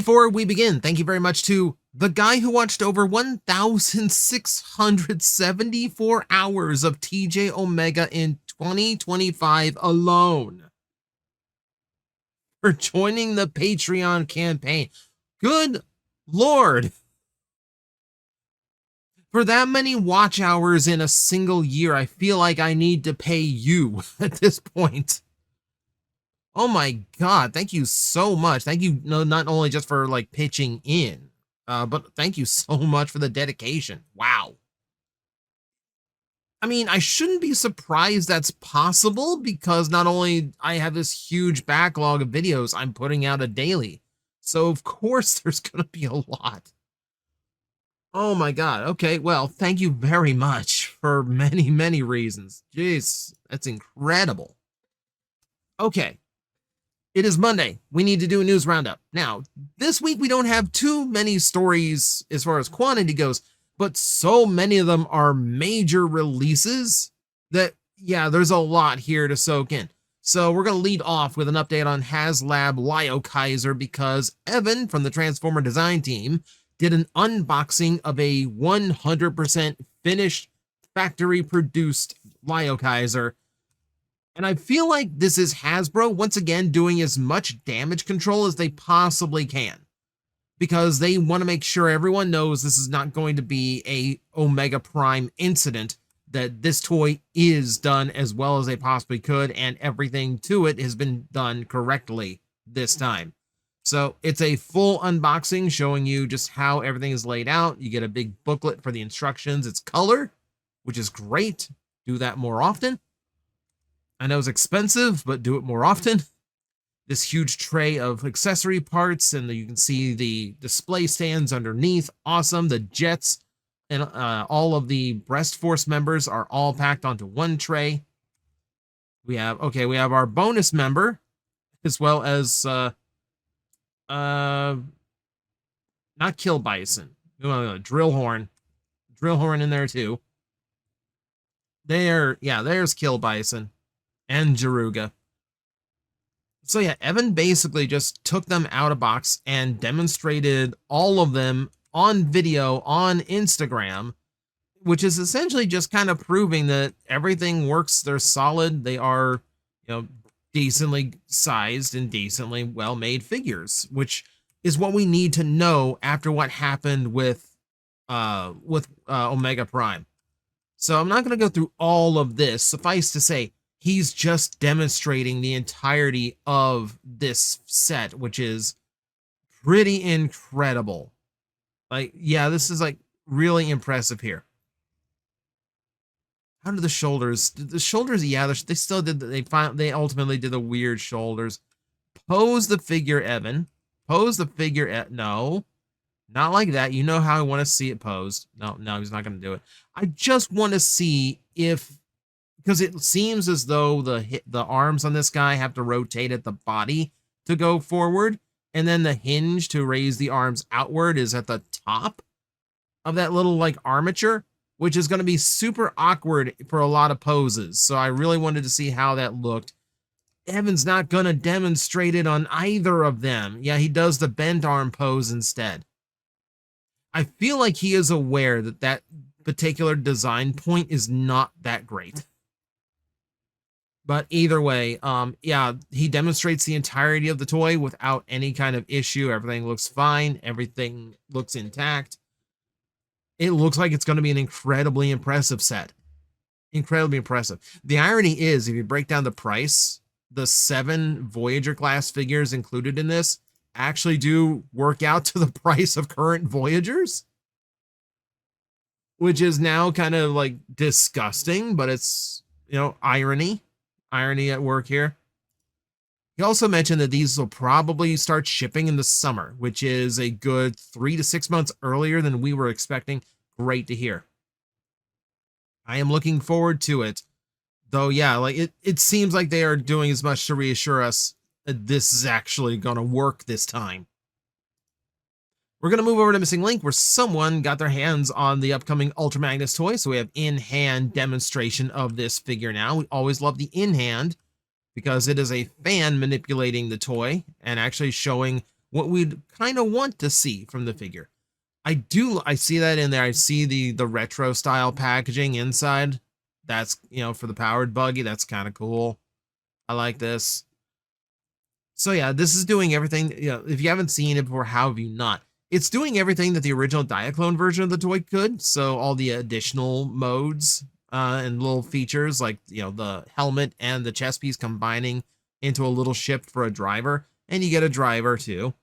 before we begin, thank you very much to the guy who watched over 1,674 hours of TJOmega in 2025 alone for joining the Patreon campaign. Good Lord. For that many watch hours in a single year, I feel like I need to pay you at this point. Oh my God, thank you so much. Thank you not only just for like pitching in, but thank you so much for the dedication. Wow. I mean, I shouldn't be surprised that's possible because not only I have this huge backlog of videos I'm putting out a daily, so of course there's gonna be a lot. Oh my God. Okay, well, thank you very much for many, many reasons. Jeez, that's incredible. Okay. It is Monday. We need to do a news roundup. Now, this week we don't have too many stories as far as quantity goes, but so many of them are major releases that, yeah, there's a lot here to soak in. So we're going to lead off with an update on Haslab Lio Kaiser because Evan from the Transformer design team did an unboxing of a 100% finished factory-produced Liokaiser. And I feel like this is Hasbro once again doing as much damage control as they possibly can. Because they want to make sure everyone knows this is not going to be a Omega Prime incident, that this toy is done as well as they possibly could, and everything to it has been done correctly this time. So it's a full unboxing showing you just how everything is laid out. You get a big booklet for the instructions. It's color, which is great. Do that more often. I know it's expensive, but do it more often. This huge tray of accessory parts, and you can see the display stands underneath. Awesome. The jets and all of the Breast Force members are all packed onto one tray. We have our bonus member, as well as not Kill Bison. Drill Horn in there too. There's Kill Bison. And Jaruga. So yeah, Evan basically just took them out of box and demonstrated all of them on video on Instagram, which is essentially just kind of proving that everything works. They're solid. They are, decently sized and decently well-made figures, which is what we need to know after what happened with Omega Prime. So I'm not going to go through all of this. Suffice to say, he's just demonstrating the entirety of this set, which is pretty incredible. Like, yeah, this is like really impressive here. How did the shoulders? Yeah, they still did. They ultimately did the weird shoulders. Pose the figure, Evan. Pose the figure. No, not like that. You know how I want to see it posed. No, he's not going to do it. I just want to see if. Because it seems as though the arms on this guy have to rotate at the body to go forward, and then the hinge to raise the arms outward is at the top of that little like armature, which is going to be super awkward for a lot of poses. So I really wanted to see how that looked. Evan's not going to demonstrate it on either of them. Yeah, he does the bent arm pose instead. I feel like he is aware that that particular design point is not that great. But either way, yeah, he demonstrates the entirety of the toy without any kind of issue. Everything looks fine. Everything looks intact. It looks like it's going to be an incredibly impressive set. Incredibly impressive. The irony is, if you break down the price, the 7 Voyager class figures included in this actually do work out to the price of current Voyagers, which is now kind of like disgusting, but it's, irony at work here. He also mentioned that these will probably start shipping in the summer, which is a good 3 to 6 months earlier than we were expecting. Great to hear. I am looking forward to it. Though, yeah, like it seems like they are doing as much to reassure us that this is actually going to work this time. We're going to move over to Missing Link, where someone got their hands on the upcoming Ultra Magnus toy. So we have in-hand demonstration of this figure now. We always love the in-hand because it is a fan manipulating the toy and actually showing what we'd kind of want to see from the figure. I see that in there. I see the retro style packaging inside. That's, for the powered buggy. That's kind of cool. I like this. So yeah, this is doing everything, if you haven't seen it before, how have you not? It's doing everything that the original Diaclone version of the toy could. So all the additional modes and little features like, the helmet and the chest piece combining into a little ship for a driver. And you get a driver too.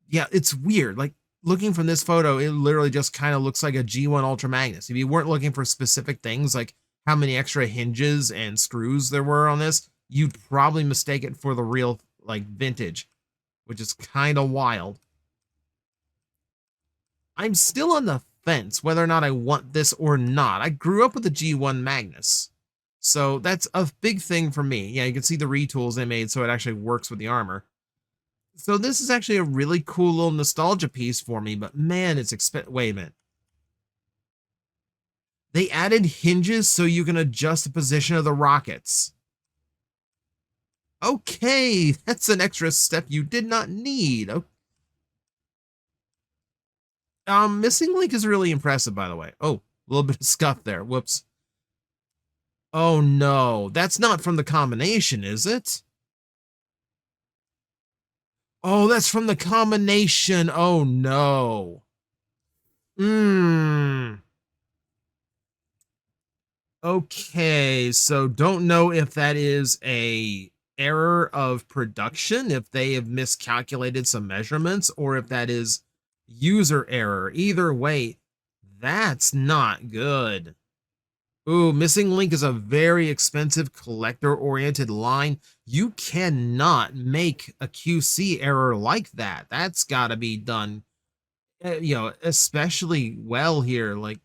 Yeah, it's weird. Like, looking from this photo, it literally just kind of looks like a G1 Ultra Magnus. If you weren't looking for specific things like how many extra hinges and screws there were on this, you'd probably mistake it for the real, like, vintage, which is kind of wild. I'm still on the fence whether or not I want this or not. I grew up with the G1 Magnus, so that's a big thing for me. Yeah, you can see the retools they made so it actually works with the armor. So this is actually a really cool little nostalgia piece for me, but man, it's expensive. Wait a minute. They added hinges so you can adjust the position of the rockets. Okay, that's an extra step you did not need. Missing link is really impressive, by the way. Oh, a little bit of scuff there. Whoops. Oh no, that's not from the combination, is it? Oh, that's from the combination. Oh, no. Okay, so don't know if that is a error of production, if they have miscalculated some measurements, or if that is user error. Either way, that's not good. Ooh, Missing Link is a very expensive collector-oriented line. You cannot make a QC error like that. That's got to be done, especially well here. Like,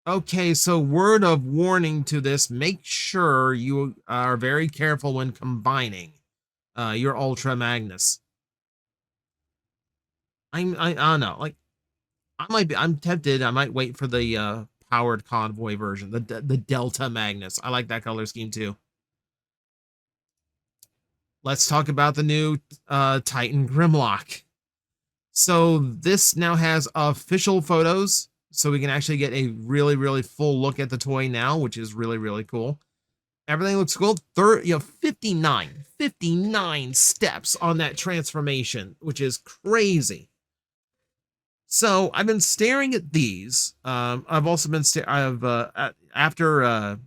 Okay, so word of warning to this, make sure you are very careful when combining your Ultra Magnus. I don't know, like, I'm tempted. I might wait for the powered convoy version, the Delta Magnus. I like that color scheme too. Let's talk about the new Titan Grimlock. So this now has official photos, so we can actually get a really, really full look at the toy now, which is really, really cool. Everything looks cool. 59 steps on that transformation, which is crazy. So I've been staring at these. I've also been after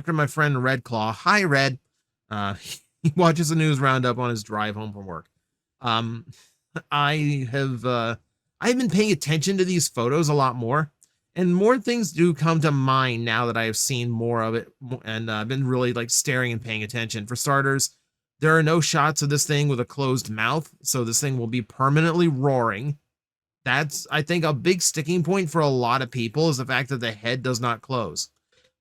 my friend Red Claw. Hi, Red. He watches the news roundup on his drive home from work. I've been paying attention to these photos a lot more, and more things do come to mind now that I have seen more of it, and I've been really like staring and paying attention. For starters, there are no shots of this thing with a closed mouth, so this thing will be permanently roaring. That's, I think, a big sticking point for a lot of people, is the fact that the head does not close.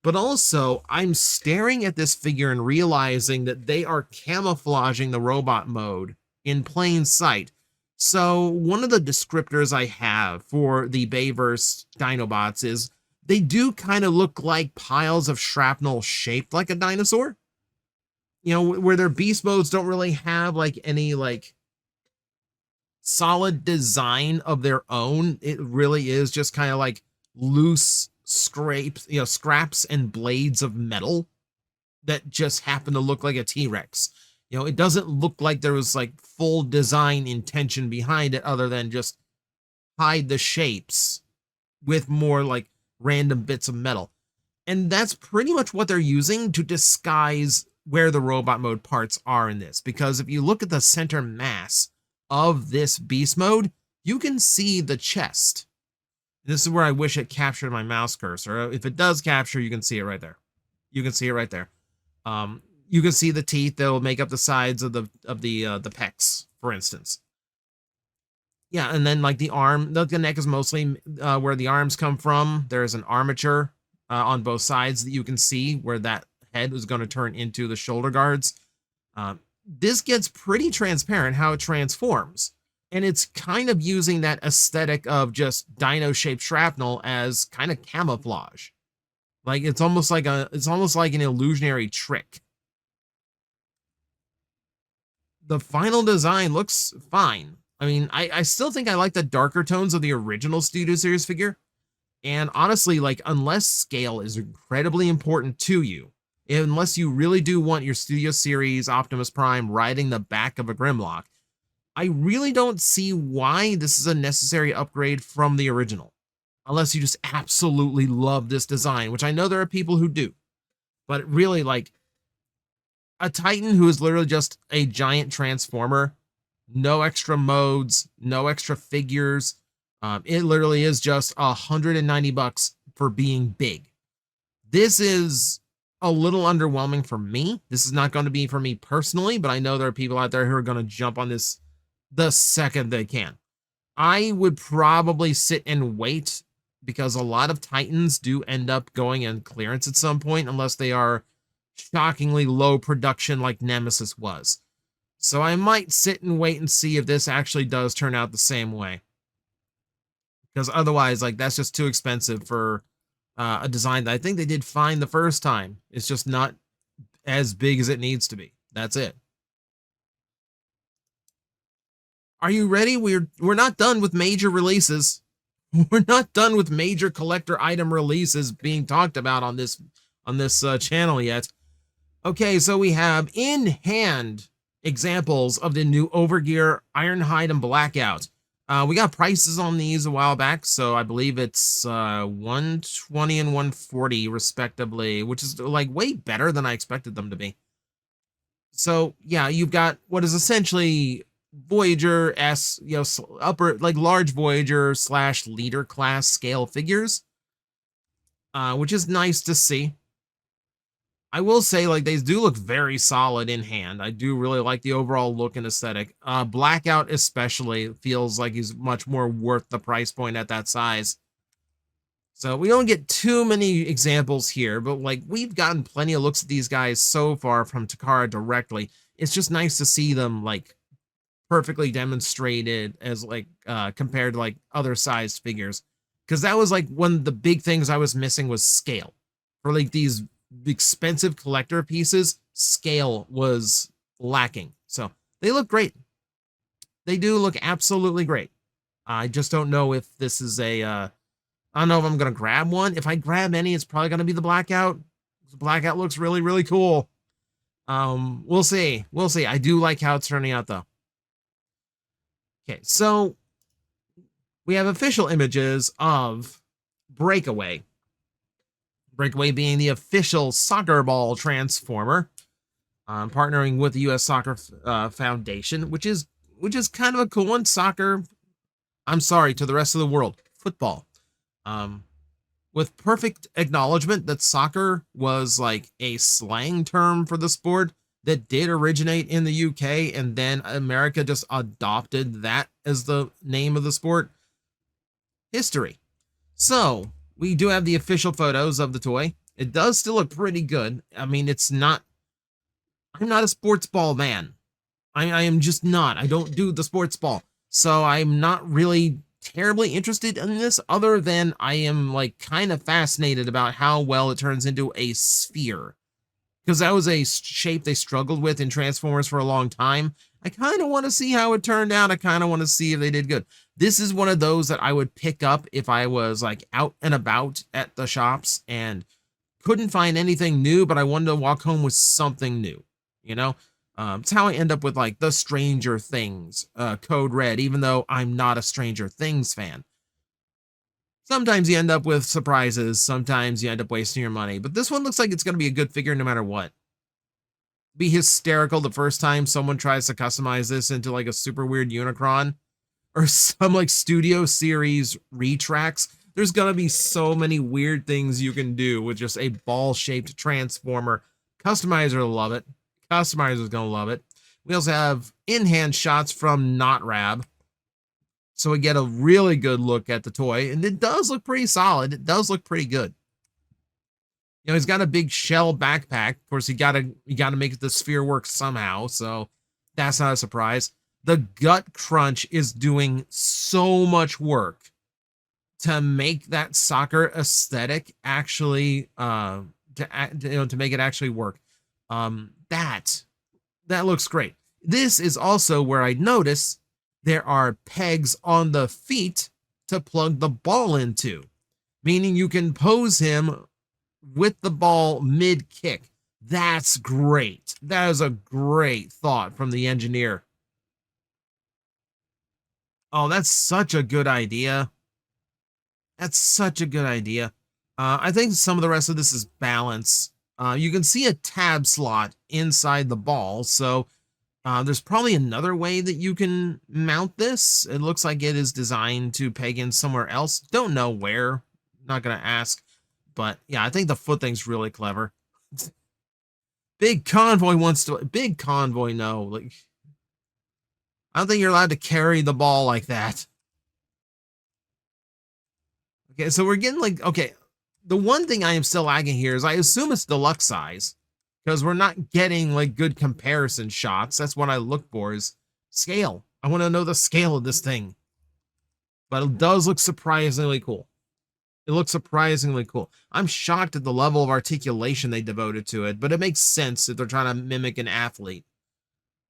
But also, I'm staring at this figure and realizing that they are camouflaging the robot mode in plain sight. So one of the descriptors I have for the Bayverse Dinobots is they do kind of look like piles of shrapnel shaped like a dinosaur. Where their beast modes don't really have like any like solid design of their own. It really is just kind of like loose scrapes, scraps and blades of metal that just happen to look like a T-Rex. It doesn't look like there was like full design intention behind it other than just hide the shapes with more like random bits of metal. And that's pretty much what they're using to disguise where the robot mode parts are in this. Because if you look at the center mass of this beast mode, you can see the chest. This is where I wish it captured my mouse cursor. If it does capture, you can see it right there. You can see it right there. You can see the teeth that will make up the sides of the pecs, for instance. Yeah, and then like the arm, the neck is mostly where the arms come from. There's an armature on both sides that you can see where that head is going to turn into the shoulder guards. This gets pretty transparent how it transforms. And it's kind of using that aesthetic of just dino-shaped shrapnel as kind of camouflage. Like it's almost like an illusionary trick. the final design looks fine. I mean, I still think I like the darker tones of the original Studio Series figure. And honestly, like, unless scale is incredibly important to you, unless you really do want your Studio Series Optimus Prime riding the back of a Grimlock, I really don't see why this is a necessary upgrade from the original. Unless you just absolutely love this design, which I know there are people who do. But really, like, a Titan who is literally just a giant transformer, no extra modes, no extra figures. It literally is just $190 for being big. This is a little underwhelming for me. This is not going to be for me personally, but I know there are people out there who are going to jump on this the second they can. I would probably sit and wait because a lot of Titans do end up going in clearance at some point unless they are shockingly low production like Nemesis was. So I might sit and wait and see if this actually does turn out the same way. Because otherwise, like, that's just too expensive for a design that I think they did fine the first time. It's just not as big as it needs to be. That's it. Are you ready? We're not done with major releases. We're not done with major collector item releases being talked about on this channel yet. Okay, so we have in hand examples of the new Overgear Ironhide and Blackout. We got prices on these a while back, so I believe it's $120 and $140 respectively, which is like way better than I expected them to be. So yeah, you've got what is essentially Voyager S, upper, like, large Voyager / leader class scale figures, which is nice to see. I will say, like, they do look very solid in hand. I do really like the overall look and aesthetic. Blackout especially feels like he's much more worth the price point at that size. So we don't get too many examples here, but like, we've gotten plenty of looks at these guys so far from Takara directly. It's just nice to see them like perfectly demonstrated as like compared to like other sized figures, because that was like one of the big things I was missing was scale. For like these expensive collector pieces, scale was lacking. So they look great. They do look absolutely great. I just don't know if this is a I don't know if I'm gonna grab one. If I grab any, it's probably gonna be the Blackout. The Blackout looks really, really cool. We'll see. We'll see. I do like how it's turning out though. Okay, so we have official images of Breakaway. Breakaway being the official soccer ball transformer, partnering with the U.S. Soccer Foundation, which is kind of a cool one. Soccer, I'm sorry, to the rest of the world, football. With perfect acknowledgement that soccer was like a slang term for the sport that did originate in the UK, and then America just adopted that as the name of the sport. History. So we do have the official photos of the toy. It does still look pretty good. I mean, I'm not a sports ball man. I am just not. I don't do the sports ball. So I'm not really terribly interested in this, other than I am like kind of fascinated about how well it turns into a sphere. Because that was a shape they struggled with in Transformers for a long time. I kind of want to see how it turned out. I kind of want to see if they did good. This is one of those that I would pick up if I was like out and about at the shops and couldn't find anything new, but I wanted to walk home with something new, you know? It's how I end up with like the Stranger Things Code Red, even though I'm not a Stranger Things fan. Sometimes you end up with surprises, sometimes you end up wasting your money, but this one looks like it's going to be a good figure no matter what. Be hysterical the first time someone tries to customize this into like a super weird Unicron or some like Studio Series retracts. There's going to be so many weird things you can do with just a ball-shaped transformer. Customizer will love it. Customizer's going to love it. We also have in-hand shots from NotRab, so we get a really good look at the toy, and it does look pretty solid. It does look pretty good. You know, he's got a big shell backpack. Of course, you gotta make the sphere work somehow, so that's not a surprise. The gut crunch is doing so much work to make that soccer aesthetic actually to make it actually work. That looks great. This is also where I notice there are pegs on the feet to plug the ball into, meaning you can pose him with the ball mid-kick. That's great. That is a great thought from the engineer. Oh, that's such a good idea. That's such a good idea. I think some of the rest of this is balance. You can see a tab slot inside the ball, so there's probably another way that you can mount this. It looks like it is designed to peg in somewhere else. Don't know where. Not going to ask. But yeah, I think the foot thing's really clever. Big Convoy wants to... Big Convoy, no. Like, I don't think you're allowed to carry the ball like that. Okay, so we're getting like... Okay, the one thing I am still lagging here is I assume it's deluxe size, because we're not getting like good comparison shots. That's what I look for, is scale. I want to know the scale of this thing. But it does look surprisingly cool. It looks surprisingly cool. I'm shocked at the level of articulation they devoted to it, but it makes sense if they're trying to mimic an athlete.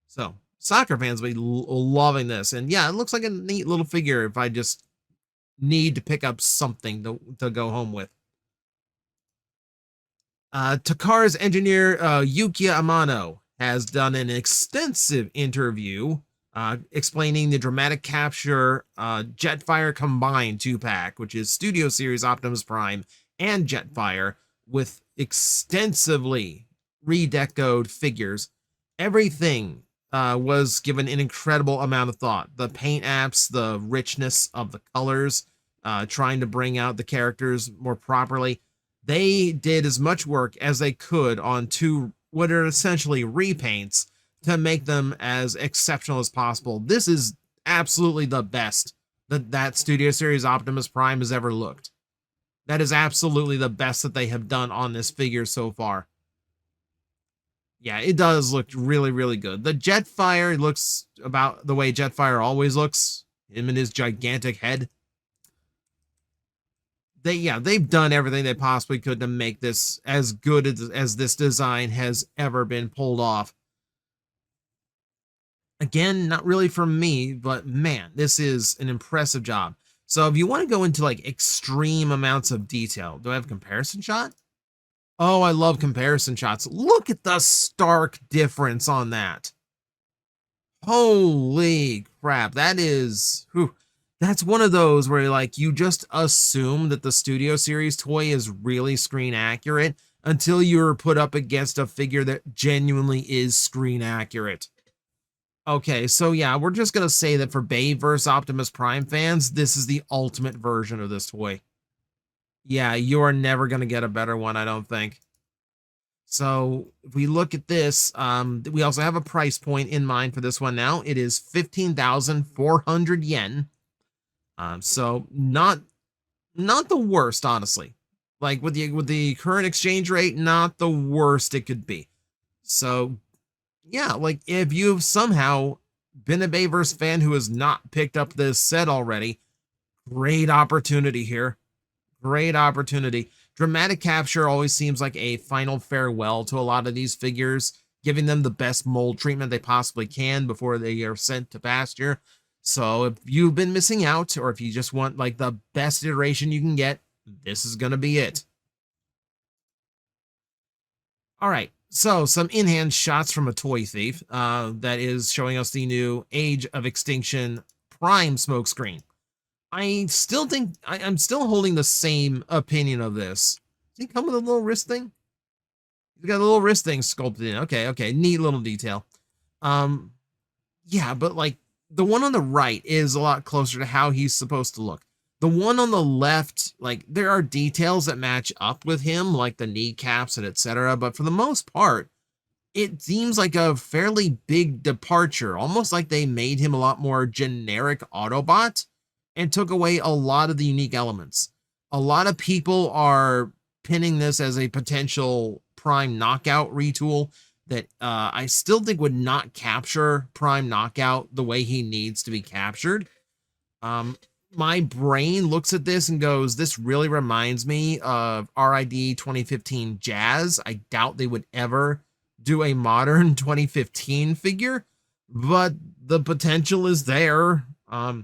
So, soccer fans will be loving this. And yeah, it looks like a neat little figure if I just need to pick up something to go home with. Takara's engineer, Yukiya Amano, has done an extensive interview explaining the dramatic capture Jetfire combined 2-pack, which is Studio Series Optimus Prime and Jetfire, with extensively redecoed figures. Everything was given an incredible amount of thought. The paint apps, the richness of the colors, trying to bring out the characters more properly. They did as much work as they could on two what are essentially repaints to make them as exceptional as possible. This is absolutely the best that Studio Series Optimus Prime has ever looked. That is absolutely the best that they have done on this figure so far. Yeah, it does look really, really good. The Jetfire looks about the way Jetfire always looks, him and his gigantic head. They've done everything they possibly could to make this as good as this design has ever been pulled off. Again, not really for me, but man, this is an impressive job. So if you want to go into like extreme amounts of detail, do I have a comparison shot? Oh, I love comparison shots. Look at the stark difference on that. Holy crap. That is... Whew. That's one of those where like you just assume that the Studio Series toy is really screen accurate until you're put up against a figure that genuinely is screen accurate. Okay, so yeah, we're just going to say that for Bayverse Optimus Prime fans, this is the ultimate version of this toy. Yeah, you are never going to get a better one, I don't think. So if we look at this, we also have a price point in mind for this one now. It is 15,400 yen. So not the worst, honestly. Like with the current exchange rate, not the worst it could be. So yeah, like if you've somehow been a Bayverse fan who has not picked up this set already, great opportunity here. Great opportunity. Dramatic capture always seems like a final farewell to a lot of these figures, giving them the best mold treatment they possibly can before they are sent to pasture. So if you've been missing out, or if you just want like the best iteration you can get, this is going to be it. All right, so some in-hand shots from a toy thief that is showing us the new Age of Extinction Prime Smokescreen. I still think I'm still holding the same opinion of this. Does he come with a little wrist thing? He's got a little wrist thing sculpted in. Okay, neat little detail. Yeah, but like the one on the right is a lot closer to how he's supposed to look. The one on the left, like there are details that match up with him, like the kneecaps and etc. But for the most part, it seems like a fairly big departure, almost like they made him a lot more generic Autobot and took away a lot of the unique elements. A lot of people are pinning this as a potential Prime Knockout retool that I still think would not capture Prime Knockout the way he needs to be captured. My brain looks at this and goes, this really reminds me of RID 2015 Jazz. I doubt they would ever do a modern 2015 figure, but the potential is there. I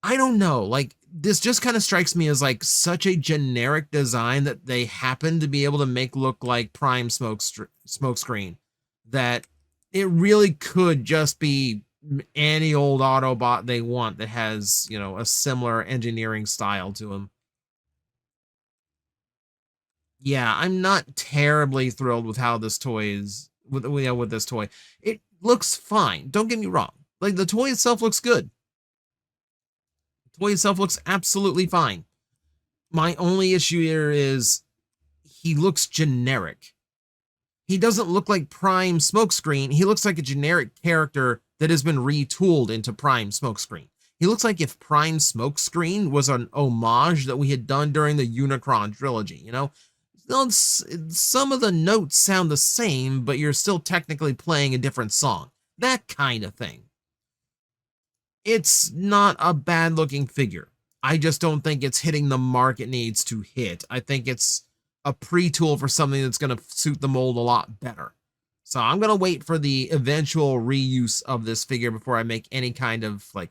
don't know. Like, this just kind of strikes me as like such a generic design that they happen to be able to make look like Prime Smokescreen, that it really could just be any old Autobot they want that has, you know, a similar engineering style to him. Yeah, I'm not terribly thrilled with how this toy is with this toy. It looks fine. Don't get me wrong. Like, the toy itself looks good. The toy itself looks absolutely fine. My only issue here is he looks generic. He doesn't look like Prime Smokescreen. He looks like a generic character that has been retooled into Prime Smokescreen. He looks like if Prime Smokescreen was an homage that we had done during the Unicron trilogy, you know? Some of the notes sound the same, but you're still technically playing a different song. That kind of thing. It's not a bad looking figure. I just don't think it's hitting the mark it needs to hit. I think it's a pre-tool for something that's going to suit the mold a lot better. So I'm going to wait for the eventual reuse of this figure before I make any kind of like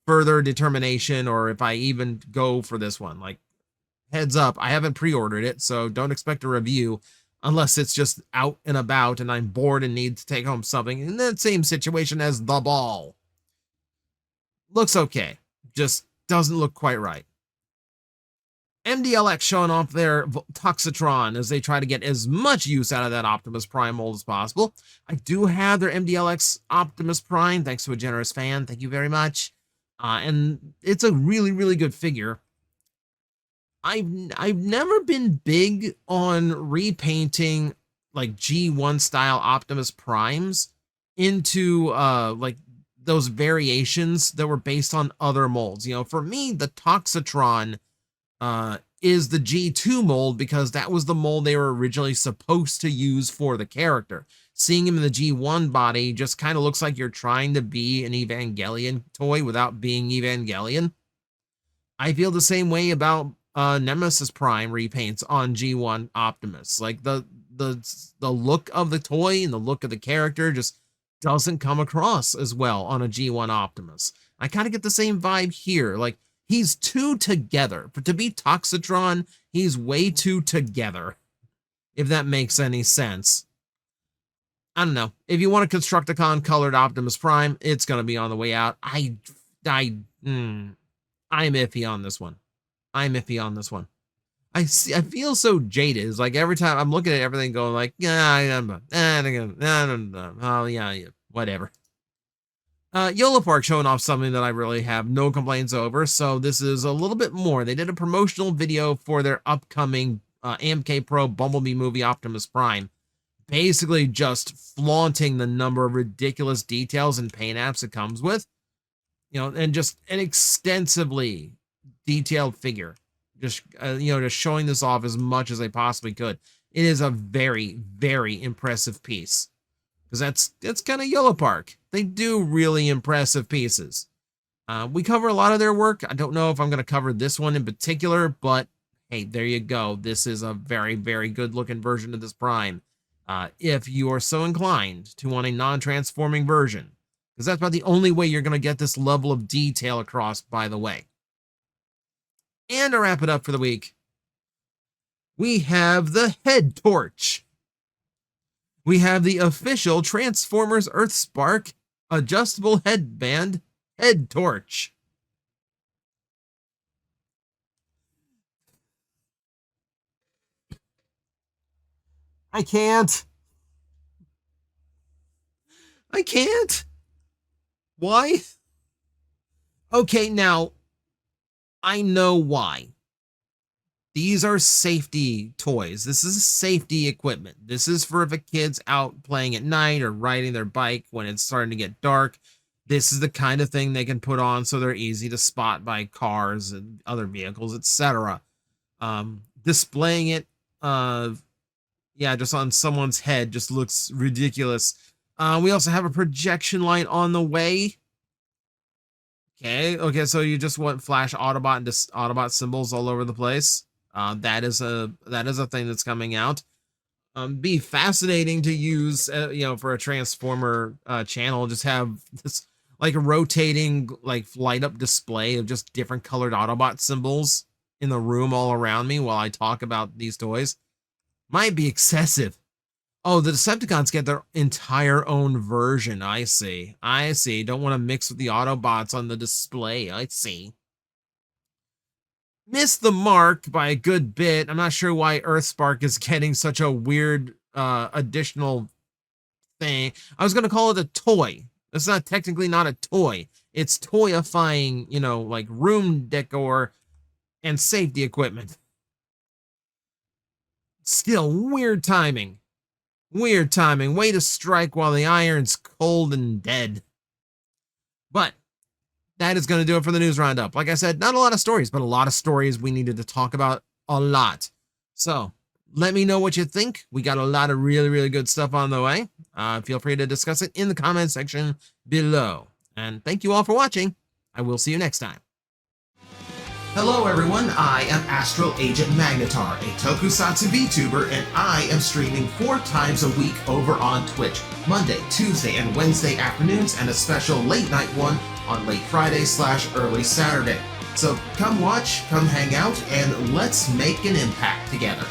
further determination, or if I even go for this one. Like, heads up, I haven't pre-ordered it, so don't expect a review unless it's just out and about and I'm bored and need to take home something. In that same situation as the ball. Looks okay, just doesn't look quite right. MDLX showing off their Toxitron as they try to get as much use out of that Optimus Prime mold as possible. I do have their MDLX Optimus Prime, thanks to a generous fan. Thank you very much. And it's a really, really good figure. I've never been big on repainting like G1 style Optimus Primes into like those variations that were based on other molds. You know, for me, the Toxitron is the G2 mold because that was the mold they were originally supposed to use for the character. Seeing him in the G1 body just kind of looks like you're trying to be an Evangelion toy without being Evangelion. I feel the same way about Nemesis Prime repaints on G1 Optimus. Like, the look of the toy and the look of the character just doesn't come across as well on a G1 Optimus. I kind of get the same vibe here. Like, he's too together. But to be Toxitron, he's way too together, if that makes any sense. I don't know. If you want a Constructicon colored Optimus Prime, it's going to be on the way out. I'm iffy on this one. I'm iffy on this one. I feel so jaded. It's like every time I'm looking at everything going like, yeah, oh yeah, whatever. Yolo Park showing off something that I really have no complaints over. So this is a little bit more. They did a promotional video for their upcoming AMK Pro Bumblebee movie Optimus Prime. Basically just flaunting the number of ridiculous details and paint apps it comes with. You know, and just an extensively detailed figure. Just, you know, just showing this off as much as they possibly could. It is a very, very impressive piece. Because that's kind of Yolo Park. They do really impressive pieces. We cover a lot of their work. I don't know if I'm going to cover this one in particular, but hey, there you go. This is a very, very good looking version of this Prime. If you are so inclined to want a non-transforming version. Because that's about the only way you're going to get this level of detail across, by the way. And to wrap it up for the week, we have the Head Torch. We have the official Transformers Earthspark adjustable headband Head Torch. I can't. Why? Okay, now, I know why. These are safety toys. This is safety equipment. This is for if a kid's out playing at night or riding their bike when it's starting to get dark. This is the kind of thing they can put on so they're easy to spot by cars and other vehicles, etc. Displaying it, yeah, just on someone's head just looks ridiculous. We also have a projection light on the way. Okay, so you just want flash Autobot and just Autobot symbols all over the place. That is a thing that's coming out. Be fascinating to use, you know, for a Transformer channel. Just have this like a rotating, like light up display of just different colored Autobot symbols in the room all around me while I talk about these toys. Might be excessive. Oh, the Decepticons get their entire own version. I see. I see. Don't want to mix with the Autobots on the display. I see. Missed the mark by a good bit. I'm not sure why Earthspark is getting such a weird additional thing. I was going to call it a toy. It's not technically not a toy. It's toyifying, you know, like room decor and safety equipment. Still, weird timing. Weird timing. Way to strike while the iron's cold and dead. But that is going to do it for the news roundup. Like I said, not a lot of stories, but a lot of stories we needed to talk about a lot. So let me know what you think. We got a lot of really, really good stuff on the way. Feel free to discuss it in the comment section below. And thank you all for watching. I will see you next time. Hello everyone, I am Astral Agent Magnetar, a Tokusatsu VTuber, and I am streaming 4 times a week over on Twitch, Monday, Tuesday, and Wednesday afternoons, and a special late night one on late Friday/early Saturday. So come watch, come hang out, and let's make an impact together.